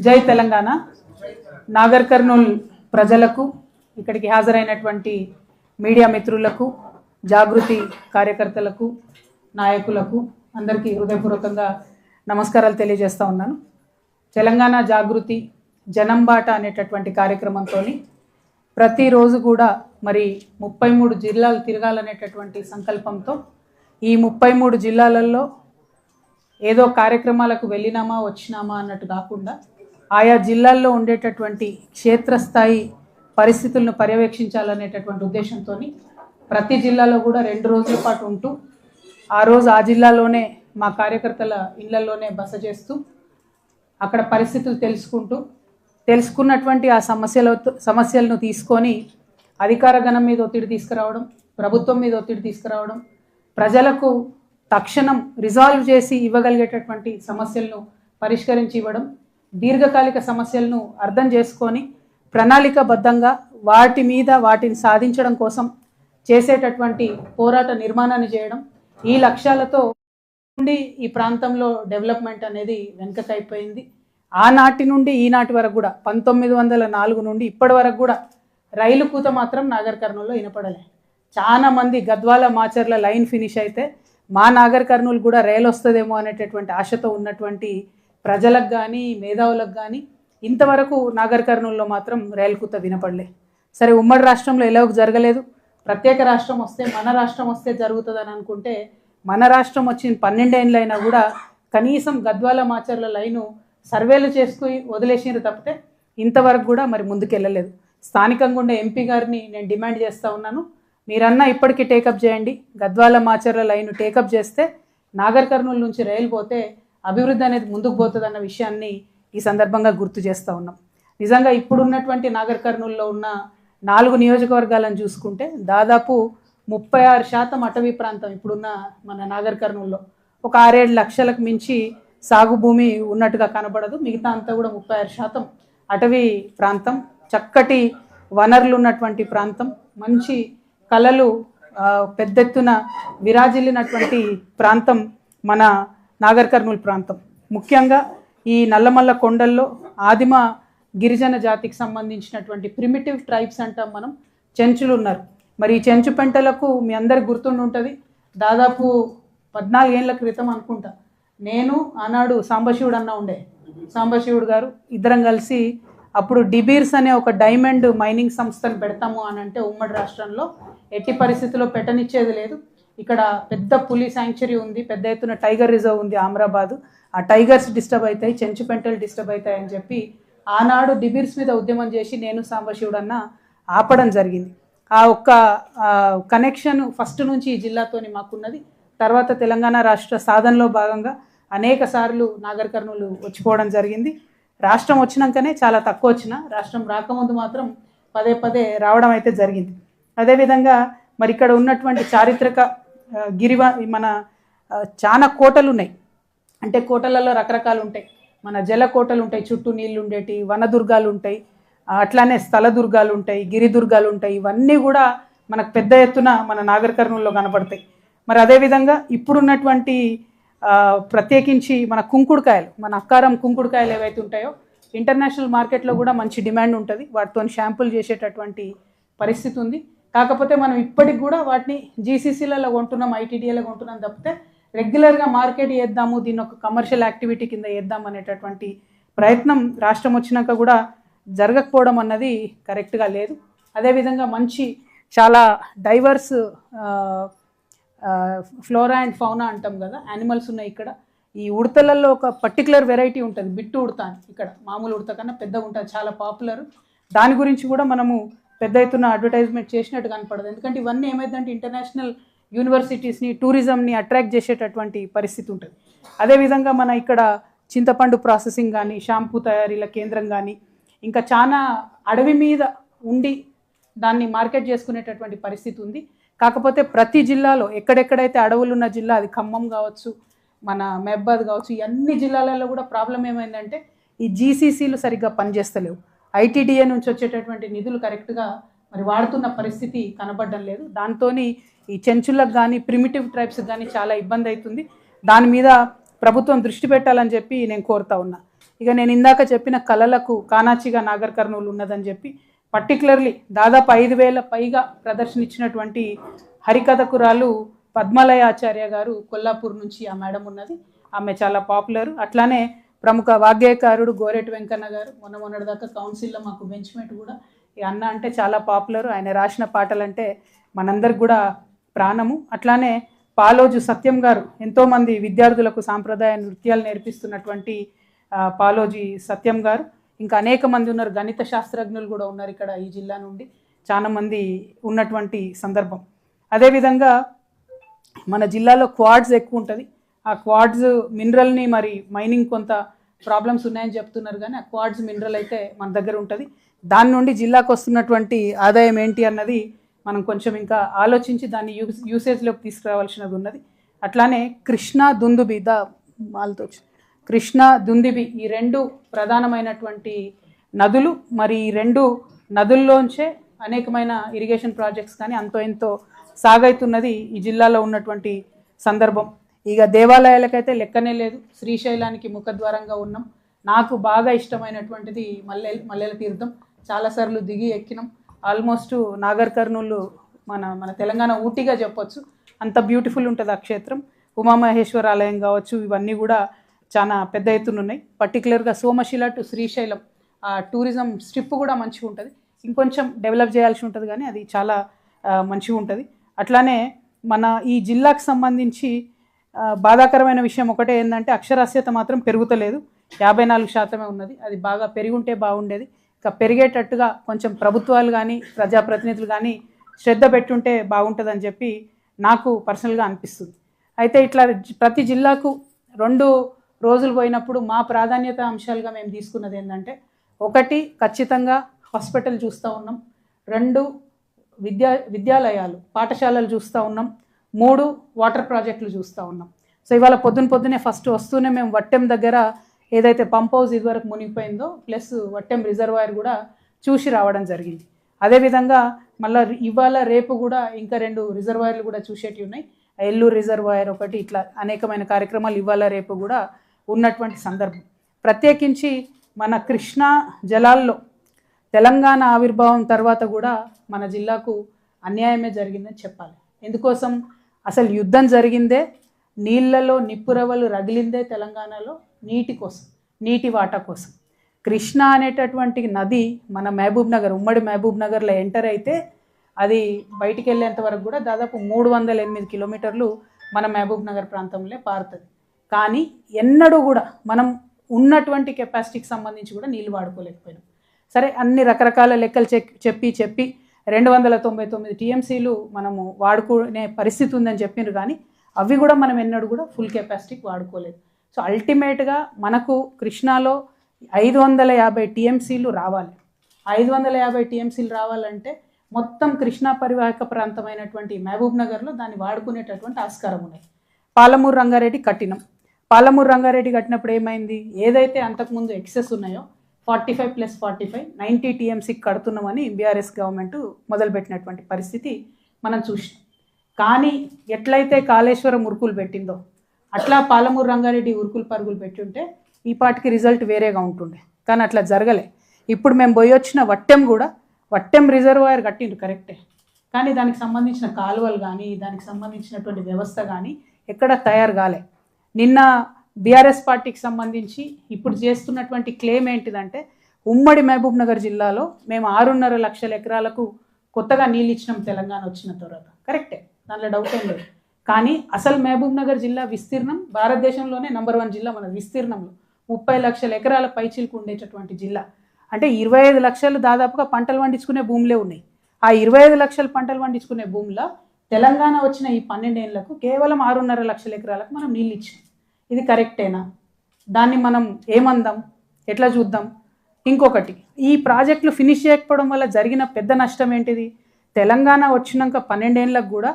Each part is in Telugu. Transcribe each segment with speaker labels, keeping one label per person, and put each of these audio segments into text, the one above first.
Speaker 1: జై తెలంగాణ. నాగర్ కర్నూల్ ప్రజలకు, ఇక్కడికి హాజరైనటువంటి మీడియా మిత్రులకు, జాగృతి కార్యకర్తలకు, నాయకులకు అందరికీ హృదయపూర్వకంగా నమస్కారాలు తెలియజేస్తా ఉన్నాను. తెలంగాణ జాగృతి జనంబాట అనేటటువంటి కార్యక్రమంతో ప్రతిరోజు కూడా మరి 33 జిల్లాలు తిరగాలనేటటువంటి సంకల్పంతో ఈ 33 జిల్లాలలో ఏదో కార్యక్రమాలకు వెళ్ళినామా వచ్చినామా అన్నట్టు కాకుండా ఆయా జిల్లాల్లో ఉండేటటువంటి క్షేత్రస్థాయి పరిస్థితులను పర్యవేక్షించాలనేటటువంటి ఉద్దేశంతో ప్రతి జిల్లాలో కూడా 2 రోజుల పాటు ఉంటూ ఆ రోజు ఆ జిల్లాలోనే మా కార్యకర్తల ఇళ్లలోనే బస చేస్తూ అక్కడ పరిస్థితులు తెలుసుకున్నటువంటి ఆ సమస్యలను తీసుకొని అధికార గణం మీద ఒత్తిడి తీసుకురావడం, ప్రభుత్వం మీద ఒత్తిడి తీసుకురావడం, ప్రజలకు తక్షణం రిజాల్వ్ చేసి ఇవ్వగలిగేటటువంటి సమస్యలను పరిష్కరించి ఇవ్వడం, దీర్ఘకాలిక సమస్యలను అర్థం చేసుకొని ప్రణాళికాబద్ధంగా వాటిని సాధించడం కోసం చేసేటటువంటి పోరాట నిర్మాణాన్ని చేయడం, ఈ లక్ష్యాలతో నుండి ఈ ప్రాంతంలో డెవలప్మెంట్ అనేది వెనుకకైపోయింది. ఆనాటి నుండి ఈనాటి వరకు కూడా 1904 నుండి ఇప్పటి వరకు కూడా రైలు కూత మాత్రం నాగర్ కర్నూల్లో వినపడలే. చాలా మంది గద్వాల మాచర్ల లైన్ ఫినిష్ అయితే మా నాగర్ కర్నూలు కూడా రైలు వస్తుందేమో అనేటటువంటి ఆశతో ఉన్నటువంటి ప్రజలకు కానీ మేధావులకు కానీ ఇంతవరకు నాగర్ కర్నూల్లో మాత్రం రైలు కూత వినపడలే. సరే, ఉమ్మడి రాష్ట్రంలో ఎలాగో జరగలేదు, ప్రత్యేక రాష్ట్రం వస్తే మన రాష్ట్రం వస్తే జరుగుతుందని అనుకుంటే మన రాష్ట్రం వచ్చిన 12 ఏళ్ళు అయినా కూడా కనీసం గద్వాల మాచర్ల లైను సర్వేలు చేసుకుని వదిలేసినారు తప్పితే ఇంతవరకు కూడా మరి ముందుకెళ్ళలేదు. స్థానికంగా ఉండే ఎంపీ గారిని నేను డిమాండ్ చేస్తూ ఉన్నాను, మీరన్నా ఇప్పటికీ టేకప్ చేయండి. గద్వాల మాచర్ల లైన్ టేకప్ చేస్తే నాగర్ కర్నూలు నుంచి రైలు పోతే అభివృద్ధి అనేది ముందుకు పోతుంది అన్న విషయాన్ని ఈ సందర్భంగా గుర్తు చేస్తూ ఉన్నాం. నిజంగా ఇప్పుడున్నటువంటి నాగర్ కర్నూలులో ఉన్న 4 నియోజకవర్గాలను చూసుకుంటే దాదాపు 36% అటవీ ప్రాంతం ఇప్పుడున్న మన నాగర్ కర్నూలులో. ఒక 6-7 లక్షలకు మించి సాగు భూమి ఉన్నట్టుగా కనబడదు. మిగతా అంతా కూడా 36% అటవీ ప్రాంతం, చక్కటి వనరులు ఉన్నటువంటి ప్రాంతం, మంచి కళలు పెద్ద ఎత్తున విరాజిల్లినటువంటి ప్రాంతం మన నాగర్ కర్నూలు ప్రాంతం. ముఖ్యంగా ఈ నల్లమల్ల కొండల్లో ఆదిమ గిరిజన జాతికి సంబంధించినటువంటి ప్రిమిటివ్ ట్రైబ్స్ అంటాం మనం, చెంచులు ఉన్నారు. మరి ఈ చెంచు పెంటలకు మీ అందరికి గుర్తుండి ఉంటుంది, దాదాపు 14 ఏళ్ల క్రితం అనుకుంటా నేను ఆనాడు సాంబశివుడు అన్న ఉండే, సాంబశివుడు గారు ఇద్దరం కలిసి అప్పుడు డిబీర్స్ అనే ఒక డైమండ్ మైనింగ్ సంస్థను పెడతాము అని అంటే ఉమ్మడి రాష్ట్రంలో ఎట్టి పరిస్థితుల్లో పెట్టనిచ్చేది లేదు. ఇక్కడ పెద్ద పులి శాంక్చురీ ఉంది, పెద్ద ఎత్తున టైగర్ రిజర్వ్ ఉంది ఆమ్రాబాదు. ఆ టైగర్స్ డిస్టర్బ్ అవుతాయి, చెంచు పెంటలు డిస్టర్బ్ అవుతాయి అని చెప్పి ఆనాడు డిబీర్స్ మీద ఉద్యమం చేసి నేను సాంబశివుడు అన్న ఆపడం జరిగింది. ఆ ఒక్క కనెక్షన్ ఫస్ట్ నుంచి ఈ జిల్లాతోని మాకున్నది. తర్వాత తెలంగాణ రాష్ట్ర సాధనలో భాగంగా అనేక సార్లు నాగర్ కర్నూలు వచ్చిపోవడం జరిగింది. రాష్ట్రం వచ్చినాకనే చాలా తక్కువ వచ్చిన, రాష్ట్రం రాకముందు మాత్రం పదే రావడం అయితే జరిగింది. అదేవిధంగా మరి ఇక్కడ ఉన్నటువంటి చారిత్రక మన చాలా కోటలు ఉన్నాయి. అంటే కోటలలో రకరకాలు ఉంటాయి. మన జల కోటలు ఉంటాయి, చుట్టూ నీళ్ళు ఉండేటి, వనదుర్గాలు ఉంటాయి, అట్లానే స్థల దుర్గాలు ఉంటాయి, గిరిదుర్గాలు ఉంటాయి. ఇవన్నీ కూడా మనకు పెద్ద ఎత్తున మన నాగర్ కర్నూలులో కనపడతాయి. మరి అదేవిధంగా ఇప్పుడున్నటువంటి ప్రత్యేకించి మన కుంకుడుకాయలు, మన అక్కారం కుంకుడుకాయలు ఏవైతే ఉంటాయో ఇంటర్నేషనల్ మార్కెట్లో కూడా మంచి డిమాండ్ ఉంటుంది. వాటితో షాంపుల్ చేసేటటువంటి పరిస్థితి ఉంది. కాకపోతే మనం ఇప్పటికి కూడా వాటిని జీసీసీలలో కొంటున్నాం, ఐటీడీఏలో కొంటున్నాం తప్పితే రెగ్యులర్గా మార్కెట్ చేద్దాము, దీన్ని ఒక కమర్షియల్ యాక్టివిటీ కింద చేద్దాం అనేటటువంటి ప్రయత్నం రాష్ట్రం వచ్చినాక కూడా జరగకపోవడం అన్నది కరెక్ట్గా లేదు. అదేవిధంగా మంచి చాలా డైవర్స్ ఫ్లోరా అండ్ ఫౌనా అంటాం కదా, యానిమల్స్ ఉన్నాయి ఇక్కడ. ఈ ఉడతలలో ఒక పర్టికులర్ వెరైటీ ఉంటుంది, బిట్టు ఉడత అని. ఇక్కడ మామూలు ఉడత కన్నా పెద్దగా ఉంటుంది, చాలా పాపులర్. దాని గురించి కూడా మనము పెద్ద ఎత్తున అడ్వర్టైజ్మెంట్ చేసినట్టు కనపడదు. ఎందుకంటే ఇవన్నీ ఏమైందంటే ఇంటర్నేషనల్ యూనివర్సిటీస్ని, టూరిజంని అట్రాక్ట్ చేసేటటువంటి పరిస్థితి ఉంటుంది. అదేవిధంగా మన ఇక్కడ చింతపండు ప్రాసెసింగ్ కానీ, షాంపూ తయారీల కేంద్రం కానీ, ఇంకా చాలా అడవి మీద ఉండి దాన్ని మార్కెట్ చేసుకునేటటువంటి పరిస్థితి ఉంది. కాకపోతే ప్రతి జిల్లాలో ఎక్కడెక్కడైతే అడవులు ఉన్న జిల్లా, అది ఖమ్మం కావచ్చు, మన మహబాద్ కావచ్చు, ఈ అన్ని జిల్లాలలో కూడా ప్రాబ్లం ఏమైందంటే ఈ జీసీసీలు సరిగ్గా పనిచేస్తలేవు. ఐటీడీఏ నుంచి వచ్చేటటువంటి నిధులు కరెక్ట్గా మరి వాడుతున్న పరిస్థితి కనబడడం లేదు. దాంతో ఈ చెంచులకు కానీ ప్రిమిటివ్ ట్రైబ్స్కి కానీ చాలా ఇబ్బంది అవుతుంది. దాని మీద ప్రభుత్వం దృష్టి పెట్టాలని చెప్పి నేను కోరుతా ఉన్నా. ఇక నేను ఇందాక చెప్పిన కళలకు కానాచిగా నాగర్ కర్నూలు ఉన్నదని చెప్పి పర్టికులర్లీ దాదాపు 5,000 పైగా ప్రదర్శన ఇచ్చినటువంటి హరికథకురాలు పద్మలయ ఆచార్య గారు కొల్లాపూర్ నుంచి ఆ మేడం ఉన్నది. ఆమె చాలా పాపులర్. అట్లానే ప్రముఖ వాగ్గేయకారుడు గోరెటి వెంకన్న గారు మొన్నటిదాకా కౌన్సిల్లో మాకు బెంచ్మేట్ కూడా. ఈ అన్న అంటే చాలా పాపులర్. ఆయన రాసిన పాటలంటే మనందరికి కూడా ప్రాణము. అట్లానే పాలోజు సత్యం గారు ఎంతోమంది విద్యార్థులకు సాంప్రదాయ నృత్యాలు నేర్పిస్తున్నటువంటి పాలోజీ సత్యం గారు. ఇంకా అనేక మంది ఉన్నారు. గణిత శాస్త్రజ్ఞులు కూడా ఉన్నారు ఇక్కడ ఈ జిల్లా నుండి చాలా మంది ఉన్నటువంటి సందర్భం. అదేవిధంగా మన జిల్లాలో క్వాడ్స్ ఎక్కువ ఉంటుంది. ఆ క్వాడ్స్ మినరల్ని మరి మైనింగ్ కొంత ప్రాబ్లమ్స్ ఉన్నాయని చెప్తున్నారు, కానీ ఆ క్వాడ్స్ మినరల్ అయితే మన దగ్గర ఉంటుంది. దాని నుండి జిల్లాకు వస్తున్నటువంటి ఆదాయం ఏంటి అన్నది మనం కొంచెం ఇంకా ఆలోచించి దాన్ని యూసేజ్లోకి తీసుకురావాల్సినది ఉన్నది. అట్లానే కృష్ణా దుందుబి కృష్ణా దుందుబి ఈ రెండు ప్రధానమైనటువంటి నదులు. మరి ఈ రెండు నదుల్లోంచే అనేకమైన ఇరిగేషన్ ప్రాజెక్ట్స్ కానీ అంతో ఎంతో సాగైతున్నది ఈ జిల్లాలో ఉన్నటువంటి సందర్భం. ఇక దేవాలయాలకైతే లెక్కనే లేదు. శ్రీశైలానికి ముఖద్వారంగా ఉన్నాం. నాకు బాగా ఇష్టమైనటువంటిది మల్లెల తీర్థం. చాలాసార్లు దిగి ఎక్కినాం. ఆల్మోస్ట్ నాగర్ కర్నూలు మన తెలంగాణ ఊటీగా చెప్పొచ్చు, అంత బ్యూటిఫుల్ ఉంటుంది ఆ క్షేత్రం. ఉమామహేశ్వర ఆలయం కావచ్చు, ఇవన్నీ కూడా చాలా పెద్ద ఎత్తున ఉన్నాయి. పర్టికులర్గా సోమశిల టు శ్రీశైలం ఆ టూరిజం స్ట్రిప్ కూడా మంచిగా ఉంటుంది. ఇంకొంచెం డెవలప్ చేయాల్సి ఉంటుంది, కానీ అది చాలా మంచిగా ఉంటుంది. అట్లానే మన ఈ జిల్లాకు సంబంధించి బాధాకరమైన విషయం ఒకటే ఏంటంటే అక్షరాస్యత మాత్రం పెరుగుతలేదు. 54% ఉన్నది. అది బాగా పెరిగుంటే బాగుండేది. ఇంకా పెరిగేటట్టుగా కొంచెం ప్రభుత్వాలు కానీ ప్రజాప్రతినిధులు కానీ శ్రద్ధ పెట్టుంటే బాగుంటుందని చెప్పి నాకు పర్సనల్గా అనిపిస్తుంది. అయితే ఇట్లా ప్రతి జిల్లాకు 2 రోజులు పోయినప్పుడు మా ప్రాధాన్యత అంశాలుగా మేము తీసుకున్నది ఏంటంటే, 1 ఖచ్చితంగా హాస్పిటల్ చూస్తూ ఉన్నాం, 2 విద్యాలయాలు పాఠశాలలు చూస్తూ ఉన్నాం, 3 వాటర్ ప్రాజెక్టులు చూస్తూ ఉన్నాం. సో ఇవాళ పొద్దున్నే ఫస్ట్ వస్తూనే మేము వట్టెం దగ్గర ఏదైతే పంప్ హౌస్ ఇదివరకు మునిగిపోయిందో ప్లస్ వట్టెం రిజర్వాయర్ కూడా చూసి రావడం జరిగింది. అదేవిధంగా మళ్ళీ ఇవాళ రేపు కూడా ఇంకా 2 రిజర్వాయర్లు కూడా చూసేటివి ఉన్నాయి. ఎల్లూరు రిజర్వాయర్ ఒకటి, ఇట్లా అనేకమైన కార్యక్రమాలు ఇవాళ రేపు కూడా ఉన్నటువంటి సందర్భం. ప్రత్యేకించి మన కృష్ణా జలాల్లో తెలంగాణ ఆవిర్భావం తర్వాత కూడా మన జిల్లాకు అన్యాయమే జరిగిందని చెప్పాలి. ఎందుకోసం? అసలు యుద్ధం జరిగిందే, నీళ్లలో నిప్పురవలు రగిలిందే తెలంగాణలో నీటి కోసం, నీటి వాటా కోసం. కృష్ణ అనేటటువంటి నది మన మహబూబ్ నగర్, ఉమ్మడి మహబూబ్ నగర్లో ఎంటర్ అయితే అది బయటికి వెళ్ళేంత వరకు కూడా దాదాపు 308 కిలోమీటర్లు మన మహబూబ్ నగర్ ప్రాంతంలో పారుతుంది. కానీ ఎన్నడూ కూడా మనం ఉన్నటువంటి కెపాసిటీకి సంబంధించి కూడా నీళ్ళు వాడుకోలేకపోయినాం. సరే, అన్ని రకరకాల లెక్కలు చెప్పి 299 టీఎంసీలు మనము వాడుకునే పరిస్థితి ఉందని చెప్పినారు, కానీ అవి కూడా మనం ఎన్నడూ కూడా ఫుల్ కెపాసిటీకి వాడుకోలేదు. సో అల్టిమేట్గా మనకు కృష్ణాలో 550 టీఎంసీలు రావాలి. 550 టీఎంసీలు రావాలంటే మొత్తం కృష్ణా పరివాహక ప్రాంతమైనటువంటి మహబూబ్ నగర్లో దాన్ని వాడుకునేటటువంటి ఆస్కారం ఉన్నాయి. పాలమూరు రంగారెడ్డి కట్టినాం. పాలమూరు రంగారెడ్డి కట్టినప్పుడు ఏమైంది? ఏదైతే అంతకుముందు ఎక్సెస్ ఉన్నాయో 45+45 90 టీఎంసీకి కడుతున్నామని బీఆర్ఎస్ గవర్నమెంట్ మొదలుపెట్టినటువంటి పరిస్థితి మనం చూసినాం. కానీ ఎట్లయితే కాళేశ్వరం ఉరుకులు పెట్టిందో అట్లా పాలమూరు రంగారెడ్డి ఉరుకులు పరుగులు పెట్టుంటే ఈ పాటికి రిజల్ట్ వేరేగా ఉంటుండే. కానీ అట్లా జరగలే. ఇప్పుడు మేము పోయి వచ్చిన వట్టెం రిజర్వాయర్ కట్టిండ్రు కరెక్టే, కానీ దానికి సంబంధించిన కాలువలు కానీ దానికి సంబంధించినటువంటి వ్యవస్థ కానీ ఎక్కడ తయారు కాలే. నిన్న బీఆర్ఎస్ పార్టీకి సంబంధించి ఇప్పుడు చేస్తున్నటువంటి క్లెయిమ్ ఏంటిదంటే, ఉమ్మడి మహబూబ్ నగర్ జిల్లాలో మేము 6.5 లక్షల ఎకరాలకు కొత్తగా నీళ్ళు ఇచ్చినాం తెలంగాణ వచ్చిన తర్వాత. కరెక్టే, దాంట్లో డౌట్ ఏం లేదు. కానీ అసలు మహబూబ్ నగర్ జిల్లా విస్తీర్ణం భారతదేశంలోనే నంబర్ 1 జిల్లా. మన విస్తీర్ణంలో 30 లక్షల ఎకరాల పైచీలకు ఉండేటటువంటి జిల్లా. అంటే 25 లక్షలు దాదాపుగా పంటలు పండించుకునే భూములే ఉన్నాయి. ఆ 25 లక్షల పంటలు పండించుకునే భూమిలో తెలంగాణ వచ్చిన ఈ 12 ఏళ్లకు కేవలం 6.5 లక్షల ఎకరాలకు మనం నీళ్ళు ఇచ్చాం. ఇది కరెక్టేనా? దాన్ని మనం ఏమందాం, ఎట్లా చూద్దాం? ఇంకొకటి, ఈ ప్రాజెక్టులు ఫినిష్ చేయకపోవడం వల్ల జరిగిన పెద్ద నష్టం ఏంటిది? తెలంగాణ వచ్చినాక 12 ఏళ్ళకు కూడా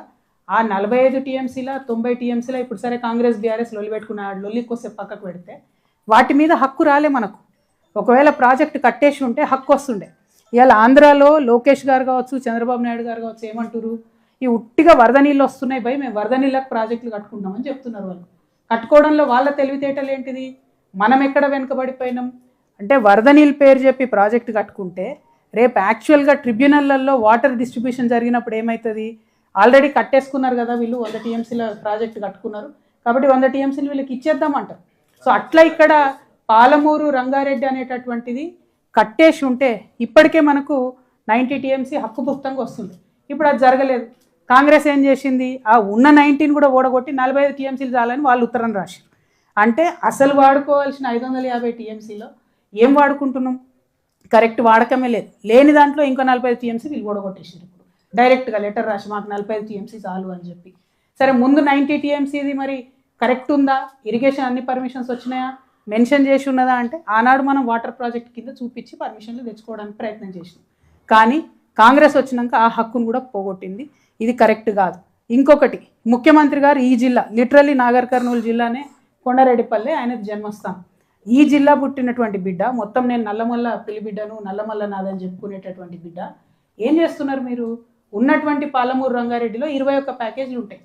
Speaker 1: ఆ 45 టీఎంసీల 90 టీఎంసీల ఇప్పుడు సరే కాంగ్రెస్ బీఆర్ఎస్ లొల్లి పెట్టుకున్న లొల్లి కోసే పక్కకు పెడితే వాటి మీద హక్కు రాలే మనకు. ఒకవేళ ప్రాజెక్టు కట్టేసి ఉంటే హక్కు వస్తుండే. ఇవాళ ఆంధ్రాలో లోకేష్ గారు కావచ్చు, చంద్రబాబు నాయుడు గారు కావచ్చు, ఏమంటారు? ఈ ఉట్టిగా వరద నీళ్ళు వస్తున్నాయి భయ్, మేము వరద నీళ్ళకు ప్రాజెక్టులు కట్టుకుంటామని చెప్తున్నారు వాళ్ళు. కట్టుకోవడంలో వాళ్ళ తెలివితేటలు ఏంటిది? మనం ఎక్కడ వెనుకబడిపోయినాం అంటే వరద నీళ్ళు పేరు చెప్పి ప్రాజెక్ట్ కట్టుకుంటే రేపు యాక్చువల్గా ట్రిబ్యునల్లలో వాటర్ డిస్ట్రిబ్యూషన్ జరిగినప్పుడు ఏమవుతుంది? ఆల్రెడీ కట్టేసుకున్నారు కదా వీళ్ళు, 100 టీఎంసీల ప్రాజెక్ట్ కట్టుకున్నారు కాబట్టి 100 టీఎంసీలు వీళ్ళకి ఇచ్చేద్దామంటారు. సో అట్లా ఇక్కడ పాలమూరు రంగారెడ్డి అనేటటువంటిది కట్టేసి ఉంటే ఇప్పటికే మనకు 90 టీఎంసీ హక్కుపుక్తంగా వస్తుంది. ఇప్పుడు అది జరగలేదు. కాంగ్రెస్ ఏం చేసింది? ఆ ఉన్న 19 కూడా ఓడగొట్టి 45 టీఎంసీలు చాలని వాళ్ళు ఉత్తరం రాశారు. అంటే అసలు వాడుకోవాల్సిన 550 టీఎంసీలో ఏం వాడుకుంటున్నాం? కరెక్ట్ వాడకమే లేదు. లేని దాంట్లో ఇంకో 45 టీఎంసీ వీళ్ళు ఓడగొట్టేసారు. ఇప్పుడు డైరెక్ట్గా లెటర్ రాసి మాకు 45 టీఎంసీ చాలు అని చెప్పి. సరే ముందు 90 టీఎంసీది మరి కరెక్ట్ ఉందా? ఇరిగేషన్ అన్ని పర్మిషన్స్ వచ్చినాయా? మెన్షన్ చేసి ఉన్నదా అంటే ఆనాడు మనం వాటర్ ప్రాజెక్ట్ కింద చూపించి పర్మిషన్లు తెచ్చుకోవడానికి ప్రయత్నం చేసినాం. కానీ కాంగ్రెస్ వచ్చినాక ఆ హక్కును కూడా పోగొట్టింది. ఇది కరెక్ట్ కాదు. ఇంకొకటి, ముఖ్యమంత్రి గారు ఈ జిల్లా లిటరల్లీ నాగర్ కర్నూలు జిల్లానే కొండారెడ్డిపల్లె ఆయనది జన్మస్థానం. ఈ జిల్లా పుట్టినటువంటి బిడ్డ, మొత్తం నేను నల్లమల్ల పిల్లిబిడ్డను నల్లమల్ల నాదని చెప్పుకునేటటువంటి బిడ్డ, ఏం చేస్తున్నారు మీరు? ఉన్నటువంటి పాలమూరు రంగారెడ్డిలో 21 ప్యాకేజీలు ఉంటాయి.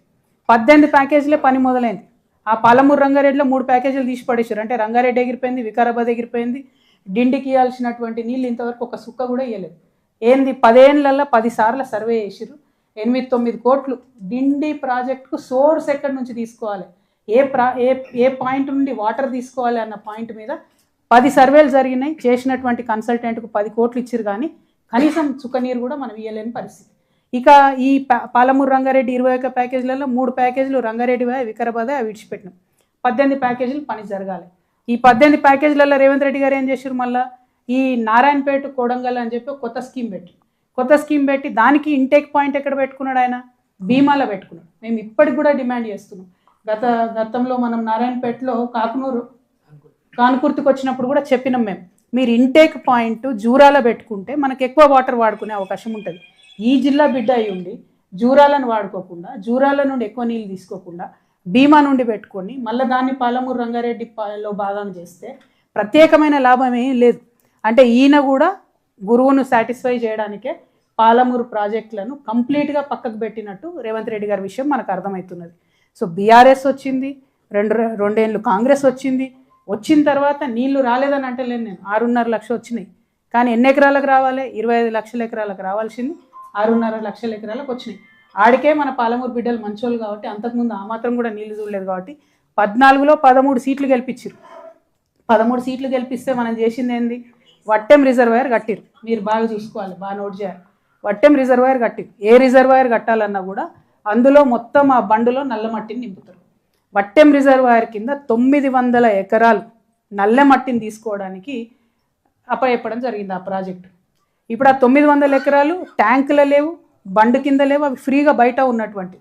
Speaker 1: 18 ప్యాకేజీలే పని మొదలైంది. ఆ పాలమూరు రంగారెడ్డిలో 3 ప్యాకేజీలు తీసి పడేశారు. అంటే రంగారెడ్డి ఎగిరిపోయింది, వికారాబాద్ ఎగిరిపోయింది. డిండికి ఇవ్వాల్సినటువంటి నీళ్ళు ఇంతవరకు ఒక సుక్క కూడా ఇవ్వలేదు. ఏంది 10 ఏళ్ళల్లో 10 సార్లు సర్వే చేసిరు. 8-9 కోట్లు డిండి ప్రాజెక్టుకు సోర్స్ ఎక్కడి నుంచి తీసుకోవాలి, ఏ పాయింట్ నుండి వాటర్ తీసుకోవాలి అన్న పాయింట్ మీద 10 సర్వేలు జరిగినాయి. చేసినటువంటి కన్సల్టెంట్కు 10 కోట్లు ఇచ్చారు, కానీ కనీసం చుక్క నీరు కూడా మనం ఇవ్వలేని పరిస్థితి. ఇక ఈ పాలమూరు రంగారెడ్డి 21 ప్యాకేజీలలో 3 ప్యాకేజీలు రంగారెడ్డి వికారాబాద్ అవి విడిచిపెట్టినాం. 18 ప్యాకేజీలు పని జరగాలి. ఈ 18 ప్యాకేజీలలో రేవంత్ రెడ్డి గారు ఏం చేశారు? మళ్ళీ ఈ నారాయణపేట కోడంగల్ అని చెప్పి కొత్త స్కీమ్ పెట్టి దానికి ఇంటేక్ పాయింట్ ఎక్కడ పెట్టుకున్నాడు? ఆయన భీమాలో పెట్టుకున్నాడు. మేము ఇప్పటికి కూడా డిమాండ్ చేస్తున్నాం. గతంలో మనం నారాయణపేటలో కానుకుర్తికి వచ్చినప్పుడు కూడా చెప్పినాం మేము, మీరు ఇంటేక్ పాయింట్ జూరాలో పెట్టుకుంటే మనకు ఎక్కువ వాటర్ వాడుకునే అవకాశం ఉంటుంది. ఈ జిల్లా బిడ్డ అయి ఉండి జూరాలను వాడుకోకుండా, జూరాల నుండి ఎక్కువ నీళ్ళు తీసుకోకుండా భీమా నుండి పెట్టుకొని మళ్ళీ దాన్ని పాలమూరు రంగారెడ్డిలో భాగం చేస్తే ప్రత్యేకమైన లాభం ఏం లేదు. అంటే ఈయన కూడా గురువును సాటిస్ఫై చేయడానికే పాలమూరు ప్రాజెక్టులను కంప్లీట్గా పక్కకు పెట్టినట్టు రేవంత్ రెడ్డి గారి విషయం మనకు అర్థమవుతున్నది. సో బీఆర్ఎస్ వచ్చింది, రెండేళ్ళు కాంగ్రెస్ వచ్చిన తర్వాత నీళ్లు రాలేదని అంటలేను నేను. 6.5 లక్షలు వచ్చినాయి, కానీ ఎన్ని ఎకరాలకు రావాలి? 25 లక్షల ఎకరాలకు రావాల్సింది 6.5 లక్షల ఎకరాలకు వచ్చినాయి. ఆడికే మన పాలమూరు బిడ్డలు మంచోళ్ళు కాబట్టి అంతకుముందు ఆ మాత్రం కూడా నీళ్లు చూడలేదు కాబట్టి 14లో 13 సీట్లు గెలిపించారు. 13 సీట్లు గెలిపిస్తే మనం చేసింది ఏంది? వట్టెం రిజర్వాయర్ కట్టిరు. మీరు బాగా చూసుకోవాలి, బాగా నోట్ చేయాలి. వట్టెం రిజర్వాయర్ కట్టిరు. ఏ రిజర్వాయర్ కట్టాలన్నా కూడా అందులో మొత్తం ఆ బండులో నల్ల మట్టిని నింపుతారు. వట్టెం రిజర్వాయర్ కింద 900 ఎకరాలు నల్ల మట్టిని తీసుకోవడానికి అప్పచెప్పడం జరిగింది ఆ ప్రాజెక్టు. ఇప్పుడు ఆ 900 ఎకరాలు ట్యాంకులు లేవు, బండు కింద లేవు, అవి ఫ్రీగా బయట ఉన్నటువంటి.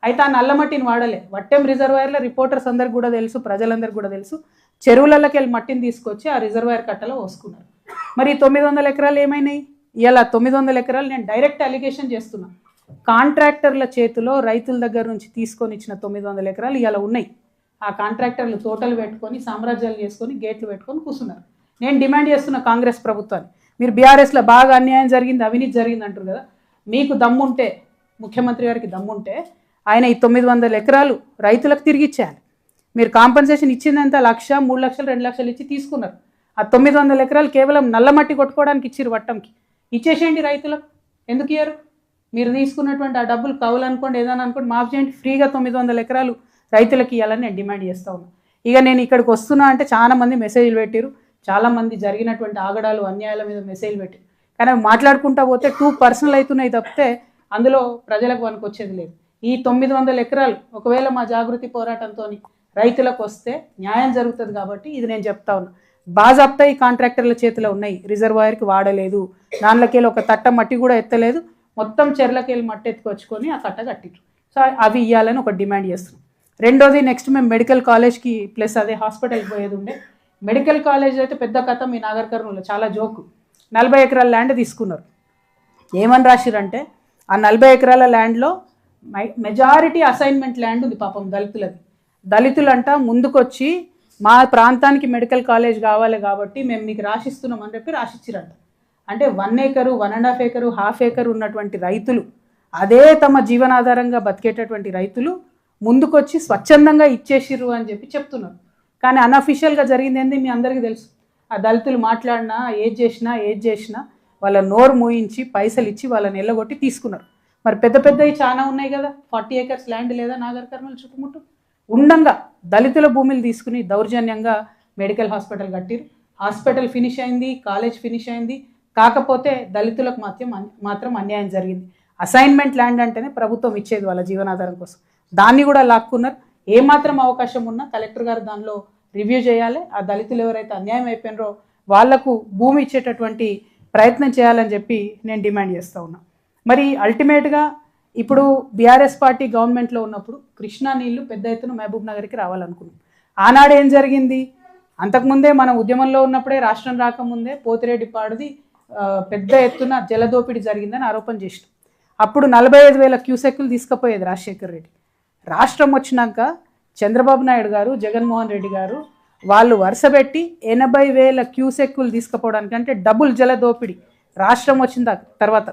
Speaker 1: అయితే ఆ నల్ల మట్టిని వాడలే. వట్టెం రిజర్వాయర్లో రిపోర్టర్స్ అందరికి కూడా తెలుసు, ప్రజలందరికీ కూడా తెలుసు, చెరువులకి వెళ్ళి మట్టిని తీసుకొచ్చి ఆ రిజర్వాయర్ కట్టలో పోసుకున్నారు. మరి 900 ఎకరాలు ఏమైనాయి? ఇలా 900 ఎకరాలు నేను డైరెక్ట్ అలిగేషన్ చేస్తున్నా. కాంట్రాక్టర్ల చేతిలో రైతుల దగ్గర నుంచి తీసుకొని ఇచ్చిన 900 ఎకరాలు ఇలా ఉన్నాయి. ఆ కాంట్రాక్టర్లు తోటలు పెట్టుకొని సామ్రాజ్యాలు చేసుకొని గేట్లు పెట్టుకొని కూర్చున్నారు. నేను డిమాండ్ చేస్తున్న కాంగ్రెస్ ప్రభుత్వాన్ని, మీరు బీఆర్ఎస్లో బాగా అన్యాయం జరిగింది, అవినీతి జరిగింది అంటారు కదా, మీకు దమ్ముంటే, ముఖ్యమంత్రి గారికి దమ్ముంటే ఆయన ఈ 900 ఎకరాలు రైతులకు తిరిగి ఇచ్చేయాలి. మీరు కాంపన్సేషన్ ఇచ్చిందంత 1 లక్ష, 3 లక్షలు, 2 లక్షలు ఇచ్చి తీసుకున్నారు. ఆ 900 ఎకరాలు కేవలం నల్ల మట్టి కొట్టుకోవడానికి ఇచ్చిరు, వట్టంకి ఇచ్చేసేయండి రైతులకు. ఎందుకు ఇయ్యరు? మీరు తీసుకున్నటువంటి ఆ డబ్బులు కవులు అనుకోండి, ఏదైనా అనుకోండి, మాఫ్ చేయండి, ఫ్రీగా 900 ఎకరాలు రైతులకు ఇవ్వాలని నేను డిమాండ్ చేస్తూ ఉన్నాను. ఇక నేను ఇక్కడికి వస్తున్నా అంటే చాలామంది మెసేజ్లు పెట్టారు, చాలామంది జరిగినటువంటి ఆగడాలు అన్యాయాల మీద మెసేజ్లు పెట్టారు. కానీ మాట్లాడుకుంటా పోతే 2 పర్సనల్ అవుతున్నాయి తప్పితే అందులో ప్రజలకు వనకొచ్చేది లేదు. ఈ 900 ఎకరాలు ఒకవేళ మా జాగృతి పోరాటంతో రైతులకు వస్తే న్యాయం జరుగుతుంది కాబట్టి ఇది నేను చెప్తా ఉన్నా. బాజాప్తా ఈ కాంట్రాక్టర్ల చేతిలో ఉన్నాయి. రిజర్వాయర్కి వాడలేదు, దానిలోకెళ్ళి ఒక తట్ట మట్టి కూడా ఎత్తలేదు, మొత్తం చెర్లకెళ్ళి మట్టి ఎత్తుకొచ్చుకొని ఆ కట్ట కట్టిండ్రు. సో అవి ఇవ్వాలని ఒక డిమాండ్ చేస్తున్నాం. రెండోది, నెక్స్ట్ మేము మెడికల్ కాలేజ్కి ప్లస్ అదే హాస్పిటల్కి పోయేది ఉండే. మెడికల్ కాలేజ్ అయితే పెద్ద కథ మీ నాగర్ కర్నూలులో చాలా జోకు. 40 ఎకరాల ల్యాండ్ తీసుకున్నారు. ఏమని రాసిరంటే ఆ 40 ఎకరాల ల్యాండ్లో మెజారిటీ అసైన్మెంట్ ల్యాండ్ ఉంది పాపం దళితులది. దళితులంట ముందుకొచ్చి మా ప్రాంతానికి మెడికల్ కాలేజ్ కావాలి కాబట్టి మేము మీకు రాసిస్తున్నాం అని చెప్పి రాసిచ్చిరంట. అంటే 1 ఏకరు, 1.5 ఏకరు, ½ ఏకరు ఉన్నటువంటి రైతులు, అదే తమ జీవనాధారంగా బతికేటటువంటి రైతులు ముందుకొచ్చి స్వచ్ఛందంగా ఇచ్చేసిర్రు అని చెప్పి చెప్తున్నారు. కానీ అన్అఫీషియల్గా జరిగింది ఏంది మీ అందరికీ తెలుసు. ఆ దళితులు మాట్లాడినా ఏది చేసినా వాళ్ళ నోరు మూయించి పైసలు ఇచ్చి వాళ్ళని ఎల్లగొట్టి తీసుకున్నారు. మరి పెద్ద పెద్దవి చాలా ఉన్నాయి కదా, 40 ఏకర్స్ ల్యాండ్ లేదా నాగర్ కర్నూలు చుట్టుముట్టు ఉండంగా దళితుల భూమిని తీసుకుని దౌర్జన్యంగా మెడికల్ హాస్పిటల్ కట్టిరు. హాస్పిటల్ ఫినిష్ అయింది, కాలేజ్ ఫినిష్ అయింది. కాకపోతే దళితులకు మాత్రం అన్యాయం జరిగింది. అసైన్మెంట్ ల్యాండ్ అంటేనే ప్రభుత్వం ఇచ్చేది వాళ్ళ జీవనాధారం కోసం, దాన్ని కూడా లాక్కున్నారు. ఏమాత్రం అవకాశం ఉన్నా కలెక్టర్ గారు దానిలో రివ్యూ చేయాలి. ఆ దళితులు ఎవరైతే అన్యాయం అయిపోయినారో వాళ్లకు భూమి ఇచ్చేటటువంటి ప్రయత్నం చేయాలని చెప్పి నేను డిమాండ్ చేస్తూ ఉన్నా. మరి అల్టిమేట్గా ఇప్పుడు బీఆర్ఎస్ పార్టీ గవర్నమెంట్లో ఉన్నప్పుడు కృష్ణా నీళ్లు పెద్ద ఎత్తున మహబూబ్ నగర్కి రావాలనుకున్నాం. ఆనాడు ఏం జరిగింది, అంతకుముందే మనం ఉద్యమంలో ఉన్నప్పుడే రాష్ట్రం రాకముందే పోతిరెడ్డి పాడుది పెద్ద ఎత్తున జలదోపిడి జరిగిందని ఆరోపణ చేసినాం. అప్పుడు 45,000 క్యూసెక్కులు తీసుకుపోయేది రాజశేఖర్ రెడ్డి. రాష్ట్రం వచ్చినాక చంద్రబాబు నాయుడు గారు, జగన్మోహన్ రెడ్డి గారు వాళ్ళు వరుసపెట్టి 80,000 క్యూసెక్కులు తీసుకుపోవడానికి, అంటే డబుల్ జలదోపిడి రాష్ట్రం వచ్చిన తర్వాత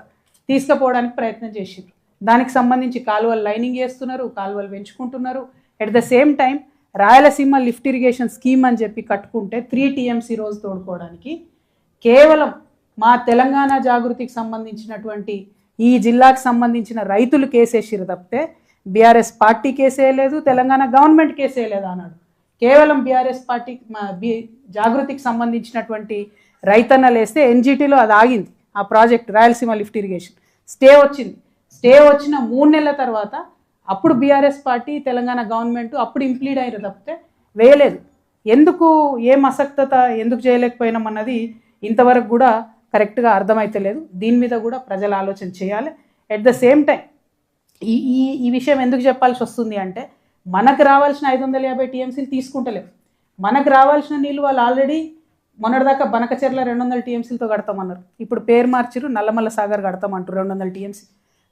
Speaker 1: తీసుకుపోవడానికి ప్రయత్నం చేసారు. దానికి సంబంధించి కాలువలు లైనింగ్ చేస్తున్నారు, కాలువలు పెంచుకుంటున్నారు. At the same time Rayalaseema lift irrigation scheme అని చెప్పి కట్టుకుంటే 3 TMC రోజు తోడుకోవడానికి కేవలం మా తెలంగాణ జాగృతికి సంబంధించినటువంటి ఈ జిల్లాకు సంబంధించిన రైతులు కేసేసిరు తప్పితే బీఆర్ఎస్ పార్టీ కేసేయలేదు, తెలంగాణ గవర్నమెంట్ కేసేయలేదు అన్నాడు. కేవలం బీఆర్ఎస్ పార్టీ జాగృతికి సంబంధించినటువంటి రైతన్నలు వేస్తే ఎన్జిటీలో అది ఆగింది. ఆ project Rayalaseema lift irrigation stay వచ్చింది. స్టే వచ్చిన 3 నెలల తర్వాత అప్పుడు బీఆర్ఎస్ పార్టీ తెలంగాణ గవర్నమెంట్ అప్పుడు ఇంప్లీడ్ అయ్యారు తప్పితే వేయలేదు. ఎందుకు, ఏం అసక్తత, ఎందుకు చేయలేకపోయినాం అన్నది ఇంతవరకు కూడా కరెక్ట్గా అర్థమైతలేదు. దీని మీద కూడా ప్రజలు ఆలోచన చేయాలి. ఎట్ ద సేమ్ టైం ఈ విషయం ఎందుకు చెప్పాల్సి వస్తుంది అంటే, మనకు రావాల్సిన 550 TMCలు తీసుకుంటలేవు. మనకు రావాల్సిన నీళ్ళు వాళ్ళు ఆల్రెడీ మొన్నటిదాకా బనకచెర్ల 200 TMCలతో కడతామన్నారు. ఇప్పుడు పేరు మార్చిరు, నల్లమల్ల సాగర్ కడతామంటారు 200 TMC.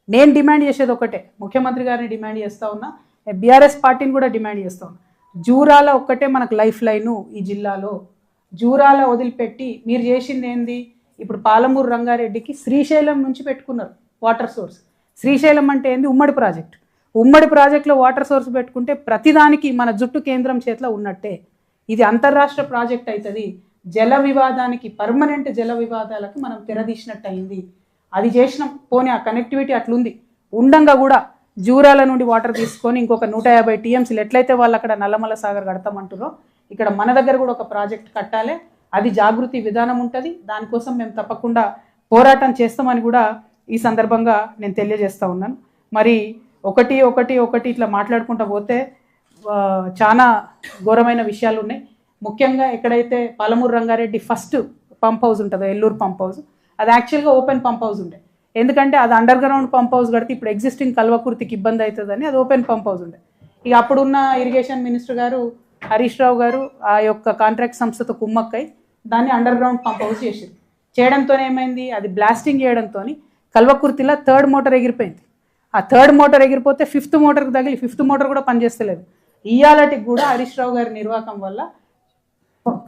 Speaker 1: నేను డిమాండ్ చేసేది ఒకటే, ముఖ్యమంత్రి గారిని డిమాండ్ చేస్తూ ఉన్నా, బీఆర్ఎస్ పార్టీని కూడా డిమాండ్ చేస్తూ ఉన్నా. జూరాల ఒక్కటే మనకు లైఫ్ లైను ఈ జిల్లాలో. జూరాల వదిలిపెట్టి మీరు చేసింది ఏంది, ఇప్పుడు పాలమూరు రంగారెడ్డికి శ్రీశైలం నుంచి పెట్టుకున్నారు వాటర్ సోర్స్. శ్రీశైలం అంటే ఏంది, ఉమ్మడి ప్రాజెక్ట్. ఉమ్మడి ప్రాజెక్టులో వాటర్ సోర్స్ పెట్టుకుంటే ప్రతిదానికి మన జుట్టు కేంద్రం చేతిలో ఉన్నట్టే. ఇది అంతర్రాష్ట్ర ప్రాజెక్ట్ అవుతుంది. జల వివాదానికి, పర్మనెంట్ జల వివాదాలకు మనం తెరదీసినట్టు అయింది. అది చేసినాం. పోనీ ఆ కనెక్టివిటీ అట్లుంది ఉండంగా కూడా జూరాల నుండి వాటర్ తీసుకొని ఇంకొక 150 TMCలు ఎట్లయితే వాళ్ళు అక్కడ నల్లమల్ల సాగర్ కడతామంటారో ఇక్కడ మన దగ్గర కూడా ఒక ప్రాజెక్ట్ కట్టాలి. అది జాగృతి విధానం ఉంటుంది. దానికోసం మేము తప్పకుండా పోరాటం చేస్తామని కూడా ఈ సందర్భంగా నేను తెలియజేస్తూ ఉన్నాను. మరి ఒకటి ఇట్లా మాట్లాడుకుంటూ పోతే చాలా ఘోరమైన విషయాలు ఉన్నాయి. ముఖ్యంగా ఎక్కడైతే Palamuru Rangareddy first pump house ఉంటుందో, ఎల్లూరు పంప్ హౌస్, అది యాక్చువల్గా ఓపెన్ పంప్ హౌస్ ఉండే. ఎందుకంటే అది అండర్ గ్రౌండ్ పంప్ హౌస్ కడితే ఇప్పుడు ఎగ్జిస్టింగ్ కల్వకుర్తికి ఇబ్బంది అవుతుందని అది ఓపెన్ పంప్ హౌస్ ఉండే. ఇక అప్పుడున్న ఇరిగేషన్ మినిస్టర్ గారు హరీష్ రావు గారు ఆ యొక్క కాంట్రాక్ట్ సంస్థతో కుమ్మక్కై దాన్ని అండర్ గ్రౌండ్ పంప్ హౌస్ చేసారు. చేయడంతో ఏమైంది, అది బ్లాస్టింగ్ చేయడంతో కల్వకుర్తిలో 3rd మోటార్ ఎగిరిపోయింది. ఆ 3rd మోటార్ ఎగిరిపోతే 5th మోటార్కి తగిలి 5th మోటార్ కూడా పనిచేస్తలేదు. ఇయాలటికి కూడా హరీష్ రావు గారి నిర్వాహకం వల్ల